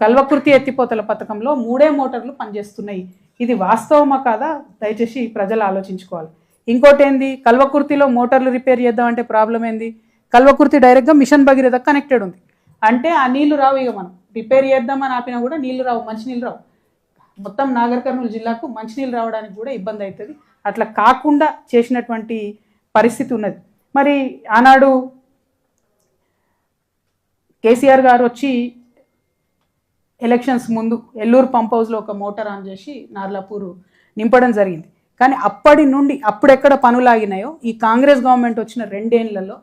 Speaker 1: కల్వకుర్తి ఎత్తిపోతల పథకంలో 3 మోటార్లు పనిచేస్తున్నాయి. ఇది వాస్తవమా కాదా దయచేసి ప్రజలు ఆలోచించుకోవాలి. ఇంకోటి ఏంది, కల్వకుర్తిలో మోటార్లు రిపేర్ చేద్దామంటే ప్రాబ్లం ఏంది, కల్వకుర్తి డైరెక్ట్గా మిషన్ భగీరథ కనెక్టెడ్ ఉంది. అంటే ఆ నీళ్లు రావు. ఇక మనం రిపేర్ చేద్దామని ఆపినా కూడా నీళ్లు రావు, మంచినీళ్ళు రావు. మొత్తం నాగర్ కర్నూలు జిల్లాకు మంచినీళ్ళు రావడానికి కూడా ఇబ్బంది అవుతుంది. అట్లా కాకుండా చేసినటువంటి పరిస్థితి ఉన్నది. మరి ఆనాడు కేసీఆర్ గారు వచ్చి ఎలక్షన్స్ ముందు ఎల్లూరు పంప్ హౌస్లో ఒక మోటార్ ఆన్ చేసి నార్లాపూర్ నింపడం జరిగింది. కానీ అప్పటి నుండి అప్పుడెక్కడ పనులు ఆగినాయో ఈ కాంగ్రెస్ గవర్నమెంట్ వచ్చిన 2 ఏళ్లలో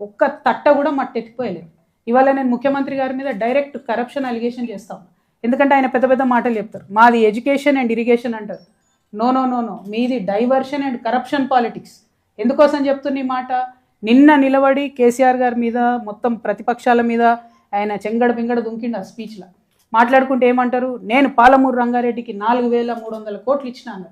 Speaker 1: ఒక్క తట్ట కూడా మట్టెత్తిపోయలేదు. ఇవాళ నేను ముఖ్యమంత్రి గారి మీద డైరెక్ట్ కరప్షన్ అలిగేషన్ చేస్తాను. ఎందుకంటే ఆయన పెద్ద పెద్ద మాటలు చెప్తారు. మాది ఎడ్యుకేషన్ అండ్ ఇరిగేషన్ అంటారు. నో, మీది డైవర్షన్ అండ్ కరప్షన్ పాలిటిక్స్. ఎందుకోసం చెప్తున్న ఈ మాట, నిన్న నిలబడి కేసీఆర్ గారి మీద మొత్తం ప్రతిపక్షాల మీద ఆయన చెంగడ దుంకిండు ఆ స్పీచ్లో. మాట్లాడుకుంటే ఏమంటారు, నేను పాలమూరు రంగారెడ్డికి 4,300 కోట్లు ఇచ్చినాను.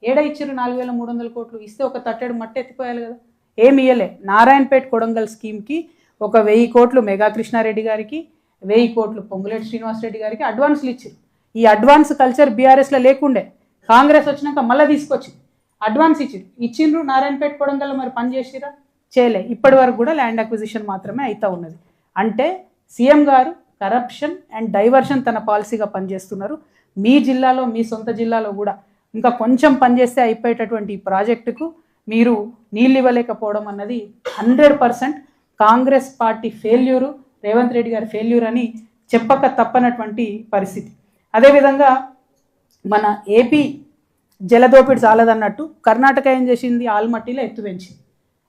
Speaker 1: ఏడ ఇచ్చారు 4,300 కోట్లు? ఇస్తే ఒక తట్టెడు మట్టి ఎత్తిపోయాలి కదా. ఏమి ఇయ్యలే. నారాయణపేట కొడంగల్ స్కీమ్కి ఒక 1000 కోట్లు మెగా కృష్ణారెడ్డి గారికి, 1000 కోట్లు పొంగులేటి శ్రీనివాసరెడ్డి గారికి అడ్వాన్స్లు ఇచ్చారు. ఈ అడ్వాన్స్ కల్చర్ బీఆర్ఎస్లో లేకుండే, కాంగ్రెస్ వచ్చినాక మళ్ళీ తీసుకొచ్చింది. అడ్వాన్స్ ఇచ్చిండ్రు నారాయణపేట కొడంగల్. మరి పని చేసిరా? చేయలే. ఇప్పటి వరకు కూడా ల్యాండ్ అక్విజిషన్ మాత్రమే అవుతా ఉన్నది. అంటే సీఎం గారు కరప్షన్ అండ్ డైవర్షన్ తన పాలసీగా పనిచేస్తున్నారు. మీ జిల్లాలో, మీ సొంత జిల్లాలో కూడా ఇంకా కొంచెం పనిచేస్తే అయిపోయేటటువంటి ఈ ప్రాజెక్టుకు మీరు నీళ్ళు ఇవ్వలేకపోవడం అన్నది 100% కాంగ్రెస్ పార్టీ ఫెయిల్యూరు, రేవంత్ రెడ్డి గారి ఫెయిల్యూర్ అని చెప్పక తప్పనటువంటి పరిస్థితి. అదేవిధంగా మన ఏపీ జలదోపిడి చాలదన్నట్టు కర్ణాటక ఏం చేసింది, ఆల్మట్టిలో ఎత్తు పెంచింది.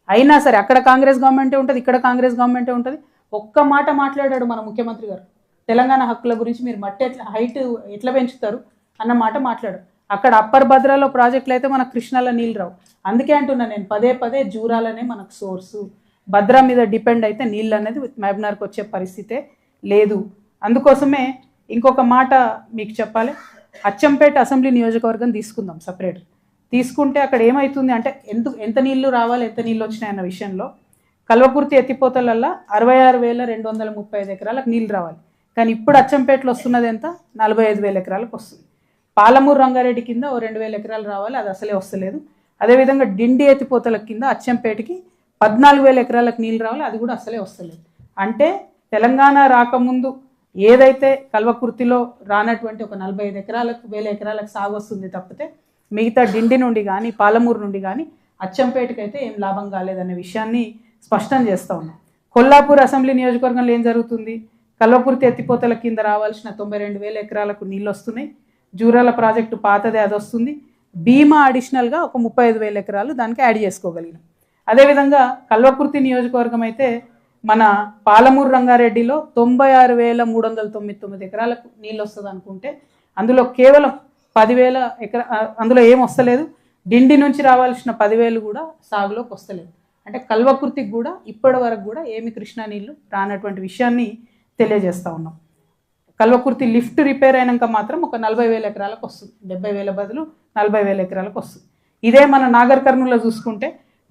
Speaker 1: అయినా సరే అక్కడ కాంగ్రెస్ గవర్నమెంటే ఉంటుంది, ఇక్కడ కాంగ్రెస్ గవర్నమెంటే ఉంటుంది. ఒక్క మాట మాట్లాడాడు మన ముఖ్యమంత్రి గారు, తెలంగాణ హక్కుల గురించి మీరు మట్టి హైట్ ఎట్లా పెంచుతారు అన్న మాట మాట్లాడారు. అక్కడ అప్పర్ భద్రాలో ప్రాజెక్టులు అయితే మనకు కృష్ణాలో నీళ్ళు రావు. అందుకే అంటున్నా నేను పదే పదే జూరాలనే మనకు సోర్సు, భద్రా మీద డిపెండ్ అయితే నీళ్ళు అనేది మహబూబ్నగర్కి వచ్చే పరిస్థితే లేదు. అందుకోసమే ఇంకొక మాట మీకు చెప్పాలి, అచ్చంపేట అసెంబ్లీ నియోజకవర్గం తీసుకుందాం సపరేట్. తీసుకుంటే అక్కడ ఏమవుతుంది అంటే ఎంత నీళ్లు రావాలి, ఎంత నీళ్ళు వచ్చినాయన్న విషయంలో కల్వకుర్తి ఎత్తిపోతలల్లో 66,235 ఎకరాలకు నీళ్ళు రావాలి. కానీ ఇప్పుడు అచ్చంపేటలో వస్తున్నది ఎంత, 45,000 ఎకరాలకు వస్తుంది. పాలమూరు రంగారెడ్డి కింద ఓ 2,000 ఎకరాలు రావాలి, అది అసలే వస్తలేదు. అదేవిధంగా డిండి ఎత్తిపోతల కింద అచ్చంపేటకి 14,000 ఎకరాలకు నీళ్ళు రావాలి, అది కూడా అసలే వస్తలేదు. అంటే తెలంగాణ రాకముందు ఏదైతే కల్వకుర్తిలో రానటువంటి ఒక 45 ఎకరాలకు 1,000 ఎకరాలకు సాగు వస్తుంది తప్పితే మిగతా డిండి నుండి కానీ పాలమూరు నుండి కానీ అచ్చంపేటకి అయితే ఏం లాభం కాలేదనే విషయాన్ని స్పష్టం చేస్తూ ఉన్నాం. కొల్లాపూర్ అసెంబ్లీ నియోజకవర్గంలో ఏం జరుగుతుంది, కల్వకుర్తి ఎత్తిపోతల కింద రావాల్సిన 92,000 ఎకరాలకు నీళ్ళు వస్తున్నాయి. జూరాల ప్రాజెక్టు పాతదే, అది వస్తుంది. భీమా అడిషనల్గా ఒక 35,000 ఎకరాలు దానికి యాడ్ చేసుకోగలిగినాం. అదేవిధంగా కల్వకుర్తి నియోజకవర్గం అయితే మన పాలమూరు రంగారెడ్డిలో 96,399 ఎకరాలకు నీళ్ళు వస్తుంది అనుకుంటే అందులో కేవలం 10,000 అందులో ఏం వస్తలేదు. డిండి నుంచి రావాల్సిన 10,000 కూడా సాగులోకి వస్తలేదు. అంటే కల్వకుర్తికి కూడా ఇప్పటి వరకు కూడా ఏమి కృష్ణా నీళ్లు రానటువంటి విషయాన్ని తెలియజేస్తూ ఉన్నాం. కల్వకుర్తి లిఫ్ట్ రిపేర్ అయినాక మాత్రం ఒక 40,000 ఎకరాలకు వస్తుంది, 70,000 బదులు 40,000 ఎకరాలకు వస్తుంది. ఇదే మన నాగర్ కర్నూలులో చూసుకుంటే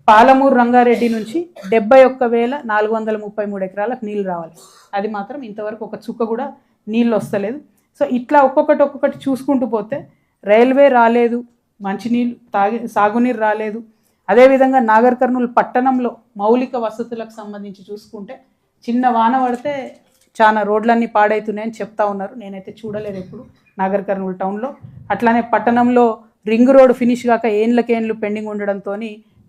Speaker 1: పాలమూరు రంగారెడ్డి నుంచి 71,433 ఎకరాలకు నీళ్ళు రావాలి, అది మాత్రం ఇంతవరకు ఒక చుక్క కూడా నీళ్ళు వస్తలేదు. సో ఇట్లా ఒక్కొక్కటి చూసుకుంటూ పోతే రైల్వే రాలేదు, మంచినీళ్ళు సాగునీరు రాలేదు. అదేవిధంగా నాగర్ కర్నూలు పట్టణంలో మౌలిక వసతులకు సంబంధించి చూసుకుంటే చిన్న వాన పడితే చాలా రోడ్లన్నీ పాడవుతున్నాయని చెప్తా ఉన్నారు. నేనైతే చూడలేదు ఎప్పుడు నాగర్ కర్నూలు టౌన్లో. అట్లానే పట్టణంలో రింగ్ రోడ్ ఫినిష్ కాక ఏండ్లకేండ్లు పెండింగ్ ఉండడంతో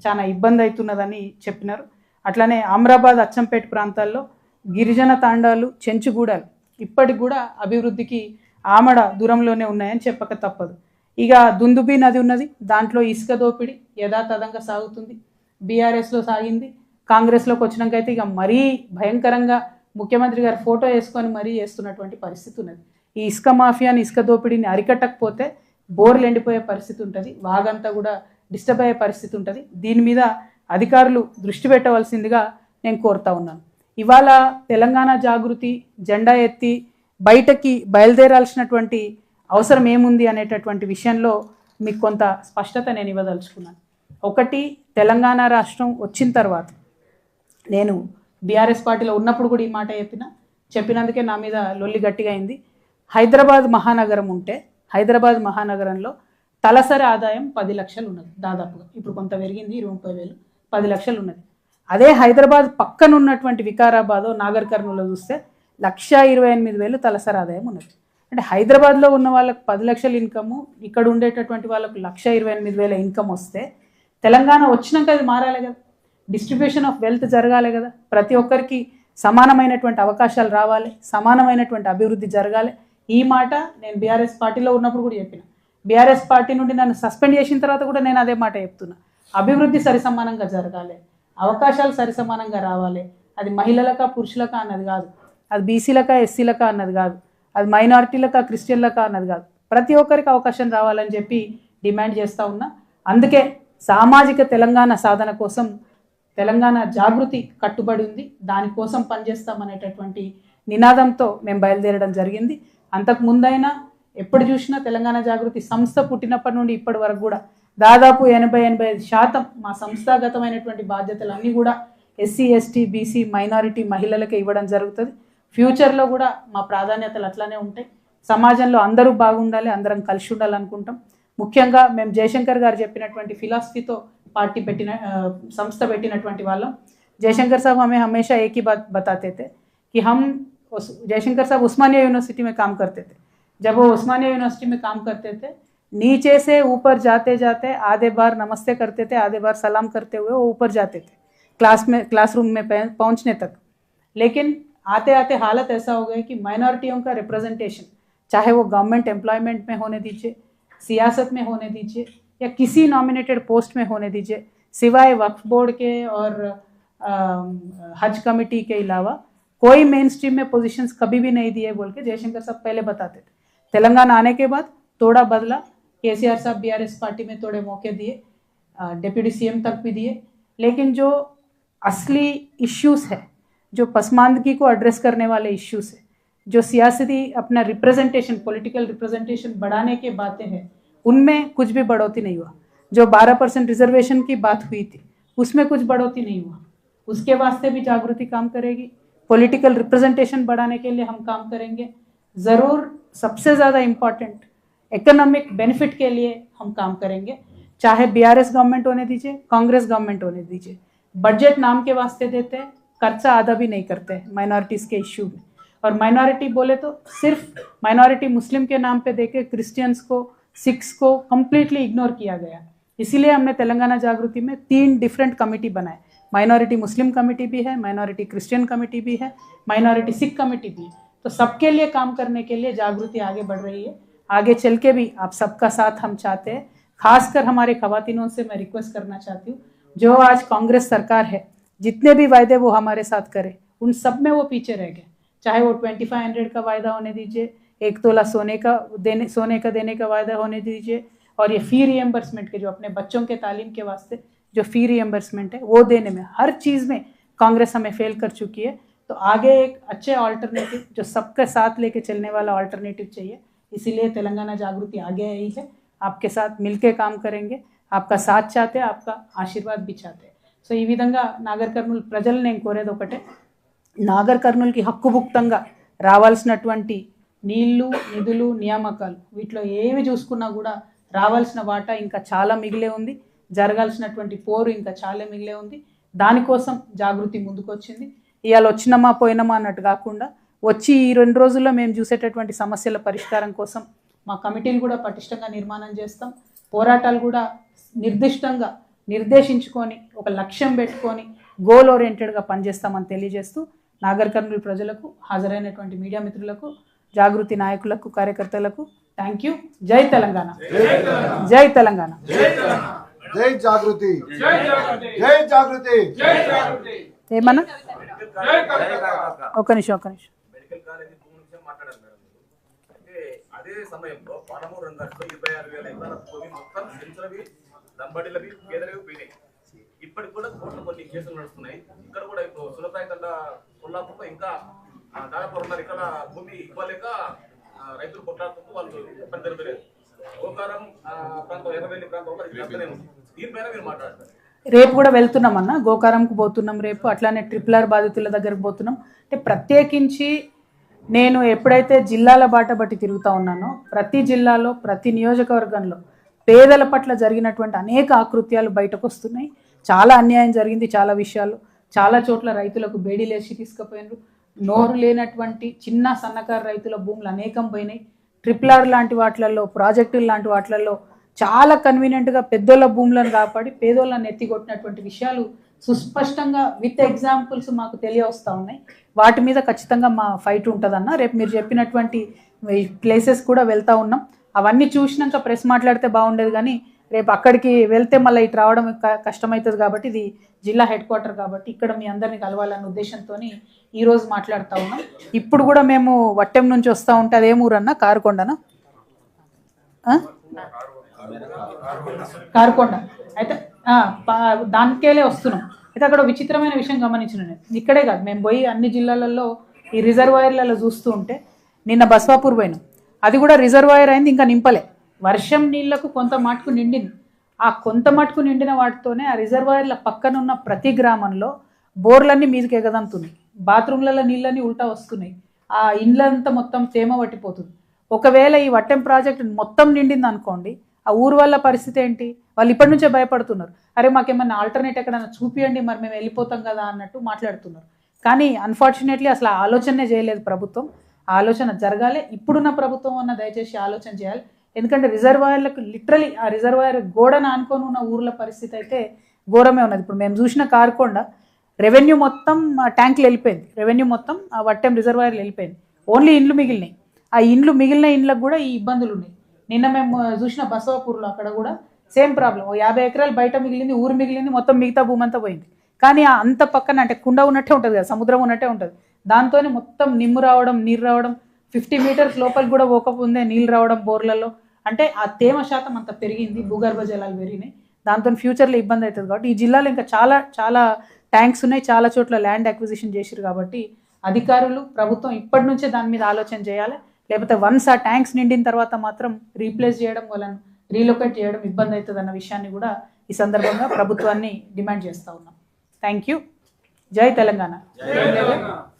Speaker 1: చాలా ఇబ్బంది అవుతున్నదని చెప్పినారు. అట్లానే అమరాబాద్ అచ్చంపేట ప్రాంతాల్లో గిరిజన తాండాలు చెంచుగూడాలు ఇప్పటికి కూడా అభివృద్ధికి ఆమడ దూరంలోనే ఉన్నాయని చెప్పక తప్పదు. ఇక దుందుబి నది ఉన్నది, దాంట్లో ఇసుక దోపిడీ యథాతథంగా సాగుతుంది. బీఆర్ఎస్లో సాగింది, కాంగ్రెస్లోకి వచ్చినాక అయితే ఇక మరీ భయంకరంగా ముఖ్యమంత్రి గారు ఫోటో వేసుకొని మరీ చేస్తున్నటువంటి పరిస్థితి ఉన్నది. ఈ ఇసుక మాఫియాని, ఇసుక దోపిడీని అరికట్టకపోతే బోర్లు ఎండిపోయే పరిస్థితి ఉంటుంది, వాగంతా కూడా డిస్టర్బ్ అయ్యే పరిస్థితి ఉంటుంది. దీని మీద అధికారులు దృష్టి పెట్టవలసిందిగా నేను కోరుతా ఉన్నాను. ఇవాళ తెలంగాణ జాగృతి జెండా ఎత్తి బయటకి బయలుదేరాల్సినటువంటి అవసరం ఏముంది అనేటటువంటి విషయంలో మీకు కొంత స్పష్టత నేను ఇవ్వదలుచుకున్నాను. ఒకటి, తెలంగాణ రాష్ట్రం వచ్చిన తర్వాత నేను బీఆర్ఎస్ పార్టీలో ఉన్నప్పుడు కూడా ఈ మాట చెప్పినందుకే నా మీద లొల్లి గట్టిగా అయింది. హైదరాబాద్ మహానగరం ఉంటే హైదరాబాద్ మహానగరంలో తలసరి ఆదాయం 10 లక్షలు ఉన్నది దాదాపుగా. ఇప్పుడు కొంత పెరిగింది, 20,000, 10 లక్షలు ఉన్నది. అదే హైదరాబాద్ పక్కన ఉన్నటువంటి వికారాబాద్, నాగర్ కర్నూలులో చూస్తే 128,000 తలసరి ఆదాయం ఉన్నది. అంటే హైదరాబాద్లో ఉన్న వాళ్ళకు 10 లక్షల ఇన్కము, ఇక్కడ ఉండేటటువంటి వాళ్ళకు 128,000 ఇన్కమ్ వస్తే తెలంగాణ వచ్చినాక అది మారాలి కదా, డిస్ట్రిబ్యూషన్ ఆఫ్ వెల్త్ జరగాలి కదా, ప్రతి ఒక్కరికి సమానమైనటువంటి అవకాశాలు రావాలి, సమానమైనటువంటి అభివృద్ధి జరగాలి. ఈ మాట నేను బీఆర్ఎస్ పార్టీలో ఉన్నప్పుడు కూడా చెప్పిన. బీఆర్ఎస్ పార్టీ నుండి నన్ను సస్పెండ్ చేసిన తర్వాత కూడా నేను అదే మాట చెప్తున్నా. అభివృద్ధి సరిసమానంగా జరగాలి, అవకాశాలు సరిసమానంగా రావాలి. అది మహిళలకా పురుషులకా అన్నది కాదు, అది బీసీలకా ఎస్సీలకా అన్నది కాదు, అది మైనారిటీలకా క్రిస్టియన్లకా అన్నది కాదు, ప్రతి ఒక్కరికి అవకాశం రావాలని చెప్పి డిమాండ్ చేస్తూ ఉన్నా. అందుకే సామాజిక తెలంగాణ సాధన కోసం తెలంగాణ జాగృతి కట్టుబడి ఉంది, దానికోసం పనిచేస్తామనేటటువంటి నినాదంతో మేము బయలుదేరడం జరిగింది. అంతకు ముందైనా ఎప్పుడు చూసినా తెలంగాణ జాగృతి సంస్థ పుట్టినప్పటి నుండి ఇప్పటి వరకు కూడా దాదాపు 80-85% మా సంస్థాగతమైనటువంటి బాధ్యతలన్నీ కూడా ఎస్సీ ఎస్టీ బీసీ మైనారిటీ మహిళలకే ఇవ్వడం జరుగుతుంది. ఫ్యూచర్లో కూడా మా ప్రాధాన్యతలు అట్లానే ఉంటాయి. సమాజంలో అందరూ బాగుండాలి, అందరం కలిసి ఉండాలనుకుంటాం. ముఖ్యంగా మేము జయశంకర్ గారు చెప్పినటువంటి ఫిలాసఫీతో సంస్థ పెట్టినటువంటి వాళ్ళం. जयशंकर साहब हमें हमेशा एक ही बात बताते थे कि हम जयशंकर साहब उस्मानिया यूनिवर्सिटी में काम करते थे। जब वो उस्मानिया यूनिवर्सिटी में काम करते थे, नीचे से ऊपर जाते जाते आधे बार नमस्ते करते थे, आधे बार सलाम करते हुए वो ऊपर जाते थे क्लासरूम में पहुंचने तक। लेकिन आते आते हालत ऐसा हो गया कि माइनॉरिटियों का रिप्रेजेंटेशन, चाहे वो गवर्नमेंट एम्प्लॉयमेंट में होने दीजिए, सियासत में होने दीजिए, या किसी नॉमिनेटेड पोस्ट में होने दीजिए, सिवाय वक्फ बोर्ड के और हज कमेटी के अलावा कोई मेन स्ट्रीम में पोजीशंस कभी भी नहीं दिए बोल के जयशंकर साहब पहले बताते थे। तेलंगाना आने के बाद थोड़ा बदला, केसीआर साहब बीआरएस पार्टी में थोड़े मौके दिए, डिप्टी सीएम तक भी दिए, लेकिन जो असली इश्यूज है, जो पसमानदगी को एड्रेस करने वाले इश्यूज है, जो सियासती अपना रिप्रेजेंटेशन, पॉलिटिकल रिप्रेजेंटेशन बढ़ाने के बातें हैं, उनमें कुछ भी बढ़ोतरी नहीं हुआ। जो 12% रिजर्वेशन की बात हुई थी उसमें कुछ बढ़ोतरी नहीं हुआ। उसके वास्ते भी जागृति काम करेगी, पॉलिटिकल रिप्रेजेंटेशन बढ़ाने के लिए हम काम करेंगे। ज़रूर सबसे ज़्यादा इम्पॉर्टेंट इकोनॉमिक बेनिफिट के लिए हम काम करेंगे, चाहे बीआरएस गवर्नमेंट होने दीजिए, कांग्रेस गवर्नमेंट होने दीजिए। बजट नाम के वास्ते देते हैं, खर्चा आधा भी नहीं करते हैं माइनॉरिटीज़ के इश्यू में। और माइनॉरिटी बोले तो सिर्फ माइनॉरिटी मुस्लिम के नाम पे देके क्रिश्चियंस को, सिख्स को कम्प्लीटली इग्नोर किया गया। इसीलिए हमने तेलंगाना जागृति में 3 डिफरेंट कमेटी बनाए। माइनॉरिटी मुस्लिम कमेटी भी है, माइनॉरिटी क्रिश्चियन कमेटी भी है, माइनॉरिटी सिख कमेटी भी है। तो सबके लिए काम करने के लिए जागृति आगे बढ़ रही है। आगे चल के भी आप सबका साथ हम चाहते हैं। खासकर हमारे खवातीनों से मैं रिक्वेस्ट करना चाहती हूँ, जो आज कांग्रेस सरकार है, जितने भी वायदे वो हमारे साथ करे, उन सब में वो पीछे रह गए। चाहे वो 2500 का वायदा होने दीजिए, 1 तोला सोने का देने का वायदा होने दीजिए, और ये फ़ी रिएम्बर्समेंट के, जो अपने बच्चों के तालीम के वास्ते जो फ़ी रिएम्बर्समेंट है वो देने में, हर चीज़ में कांग्रेस हमें फेल कर चुकी है। तो आगे एक अच्छे ऑल्टरनेटिव, जो सबके साथ लेके चलने वाला ऑल्टरनेटिव चाहिए। इसीलिए तेलंगाना जागृति आगे आई है, आपके साथ मिलके काम करेंगे, आपका साथ चाहते हैं, आपका आशीर्वाद भी चाहते हैं। సో ఈ విధంగా నాగర్ కర్నూలు ప్రజలు నేను కోరేది ఒకటే, నాగర్ కర్నూలుకి హక్కుభుక్తంగా రావాల్సినటువంటి నీళ్లు, నిధులు, నియామకాలు, వీటిలో ఏమి చూసుకున్నా కూడా రావాల్సిన వాటా ఇంకా చాలా మిగిలే ఉంది, జరగాల్సినటువంటి పోరు ఇంకా చాలా మిగిలే ఉంది. దానికోసం జాగృతి ముందుకు వచ్చింది. ఇవాళ వచ్చినమా పోయినమా అన్నట్టు కాకుండా, వచ్చి ఈ 2 రోజుల్లో మేము చూసేటటువంటి సమస్యల పరిష్కారం కోసం మా కమిటీలు కూడా పటిష్టంగా నిర్మాణం చేస్తాం. పోరాటాలు కూడా నిర్దిష్టంగా నిర్దేశించుకొని, ఒక లక్ష్యం పెట్టుకొని గోల్ ఓరియంటెడ్గా పనిచేస్తామని తెలియజేస్తూ, నాగర్ కర్నూలు ప్రజలకు, హాజరైనటువంటి మీడియా మిత్రులకు, జాగృతి నాయకులకు, కార్యకర్తలకు థ్యాంక్ యూ. జై తెలంగాణ, జై తెలంగాణ,
Speaker 2: జై జాగృతి, జై జాగృతి.
Speaker 1: ఏమన్నా ఒక నిమిషం
Speaker 3: మెడికల్ కాలేజీ భూమి నుంచి మాట్లాడారు మేడం. అయితే అదే సమయంలో పాలమూరు రంగాల్లో 26,000 ఎకరాల భూమి మొత్తం సెంచరవి, దంబడిలవి, పేదలవి పోయినాయి. ఇప్పటికి కూడా కోర్టులో కొన్ని కేసులు నడుస్తున్నాయి. ఇక్కడ కూడా ఇప్పుడు సులభాయ తండ కొల్లాపూర్లో ఇంకా దాదాపు 2.5 ఎకరాల భూమి ఇవ్వలేక రైతులు కొట్లాడుతూ వాళ్ళు ఇబ్బంది జరగలేదు. గోకారం ప్రాంతం, ఎర్రవెల్లి ప్రాంతంలో దీనిపైన మీరు మాట్లాడతారు.
Speaker 1: రేపు కూడా వెళ్తున్నామన్న, గోకారంకు పోతున్నాం రేపు, అట్లానే RRR బాధితుల దగ్గరకు పోతున్నాం. అంటే ప్రత్యేకించి నేను ఎప్పుడైతే జిల్లాల బాట బట్టి తిరుగుతూ ఉన్నానో, ప్రతి జిల్లాలో, ప్రతి నియోజకవర్గంలో పేదల పట్ల జరిగినటువంటి అనేక ఆకృత్యాలు బయటకు వస్తున్నాయి. చాలా అన్యాయం జరిగింది, చాలా విషయాలు, చాలా చోట్ల రైతులకు బేడీలేసి తీసుకుపోయినారు. నోరు లేనటువంటి చిన్న సన్నకారు రైతుల భూములు అనేకం పోయినాయి. RRR లాంటి వాటిలలో, ప్రాజెక్టులు లాంటి వాటిలలో చాలా కన్వీనియంట్గా పెద్దోళ్ళ భూములను కాపాడి పేదోళ్ళని ఎత్తికొట్టినటువంటి విషయాలు సుస్పష్టంగా విత్ ఎగ్జాంపుల్స్ మాకు తెలియవస్తూ ఉన్నాయి. వాటి మీద ఖచ్చితంగా మా ఫైట్ ఉంటుందన్న. రేపు మీరు చెప్పినటువంటి ప్లేసెస్ కూడా వెళ్తూ ఉన్నాం. అవన్నీ చూసినాక ప్రెస్ మాట్లాడితే బాగుండేది, కానీ రేపు అక్కడికి వెళ్తే మళ్ళీ ఇటు రావడం కష్టమవుతుంది. కాబట్టి ఇది జిల్లా హెడ్-క్వార్టర్ కాబట్టి ఇక్కడ మీ అందరినీ కలవాలన్న ఉద్దేశంతో ఈరోజు మాట్లాడుతూ ఉన్నాం. ఇప్పుడు కూడా మేము వట్టెం నుంచి వస్తూ ఉంటే, అదేం ఊరన్నా, కారుకొండనా? కారుకొండ. అయితే దానికేలే వస్తున్నాం. అయితే అక్కడ విచిత్రమైన విషయం గమనించిన నేను, ఇక్కడే కాదు, మేము పోయి అన్ని జిల్లాలలో ఈ రిజర్వాయర్లలో చూస్తూ ఉంటే, నిన్న బస్వాపూర్ పోయినాం, అది కూడా రిజర్వాయర్ అయింది, ఇంకా నింపలే. వర్షం నీళ్లకు కొంత మటుకు నిండింది. ఆ కొంత మటుకు నిండిన వాటితోనే ఆ రిజర్వాయర్ల పక్కన ఉన్న ప్రతి గ్రామంలో బోర్లన్నీ మీదకి ఎగదంతున్నాయి, బాత్రూమ్లలో నీళ్ళన్నీ ఉల్టా వస్తున్నాయి, ఆ ఇండ్లంతా మొత్తం తేమ పట్టిపోతుంది. ఒకవేళ ఈ వట్టెం ప్రాజెక్ట్ మొత్తం నిండింది అనుకోండి, ఆ ఊరు వాళ్ళ పరిస్థితి ఏంటి? వాళ్ళు ఇప్పటి నుంచే భయపడుతున్నారు. అరే మాకేమన్నా ఆల్టర్నేట్ ఎక్కడైనా చూపియండి, మరి మేము వెళ్ళిపోతాం కదా అన్నట్టు మాట్లాడుతున్నారు. కానీ అన్ఫార్చునేట్లీ అసలు ఆ ఆలోచనే చేయలేదు ప్రభుత్వం. ఆ ఆలోచన జరగాలి. ఇప్పుడున్న ప్రభుత్వం అన్న దయచేసి ఆలోచన చేయాలి. ఎందుకంటే రిజర్వాయర్లకు లిటరలీ ఆ రిజర్వాయర్ గోడను ఆనుకొని ఉన్న ఊర్ల పరిస్థితి అయితే ఘోరమే ఉన్నది. ఇప్పుడు మేము చూసిన కారుకొండ రెవెన్యూ మొత్తం ట్యాంకులు వెళ్ళిపోయింది, రెవెన్యూ మొత్తం ఆ వట్టెం రిజర్వాయర్లు వెళ్ళిపోయింది. ఓన్లీ ఇండ్లు మిగిలినాయి. ఆ మిగిలిన ఇండ్లకు కూడా ఈ ఇబ్బందులు ఉన్నాయి. నిన్న మేము చూసిన బసవాపూర్లో అక్కడ కూడా సేమ్ ప్రాబ్లం. 50 ఎకరాలు బయట మిగిలింది, ఊరు మిగిలింది, మొత్తం మిగతా భూమి అంతా పోయింది. కానీ అంత పక్కన అంటే కుండ ఉన్నట్టే ఉంటుంది కదా, సముద్రం ఉన్నట్టే ఉంటుంది. దాంతోనే మొత్తం నిమ్ము రావడం, నీరు రావడం, 50 మీటర్స్ లోపలికి కూడా పోకపోతే నీళ్ళు రావడం బోర్లలో. అంటే ఆ తేమ శాతం అంత పెరిగింది, భూగర్భ జలాలు పెరిగినాయి. దాంతో ఫ్యూచర్లో ఇబ్బంది అవుతుంది. కాబట్టి ఈ జిల్లాలో ఇంకా చాలా చాలా ట్యాంక్స్ ఉన్నాయి, చాలా చోట్ల ల్యాండ్ అక్విజిషన్ చేసిరు. కాబట్టి అధికారులు ప్రభుత్వం ఇప్పటి నుంచే దాని మీద ఆలోచన చేయాలి. లేకపోతే వన్స్ ఆ ట్యాంక్స్ నిండిన తర్వాత మాత్రం రీప్లేస్ చేయడం, వాళ్ళని రీలొకేట్ చేయడం ఇబ్బంది అవుతుంది అన్న విషయాన్ని కూడా ఈ సందర్భంగా ప్రభుత్వాన్ని డిమాండ్ చేస్తూ ఉన్నాం. Thank you. జై తెలంగాణ.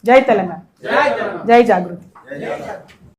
Speaker 1: జై తెలంగాణ. జై జాగృతి.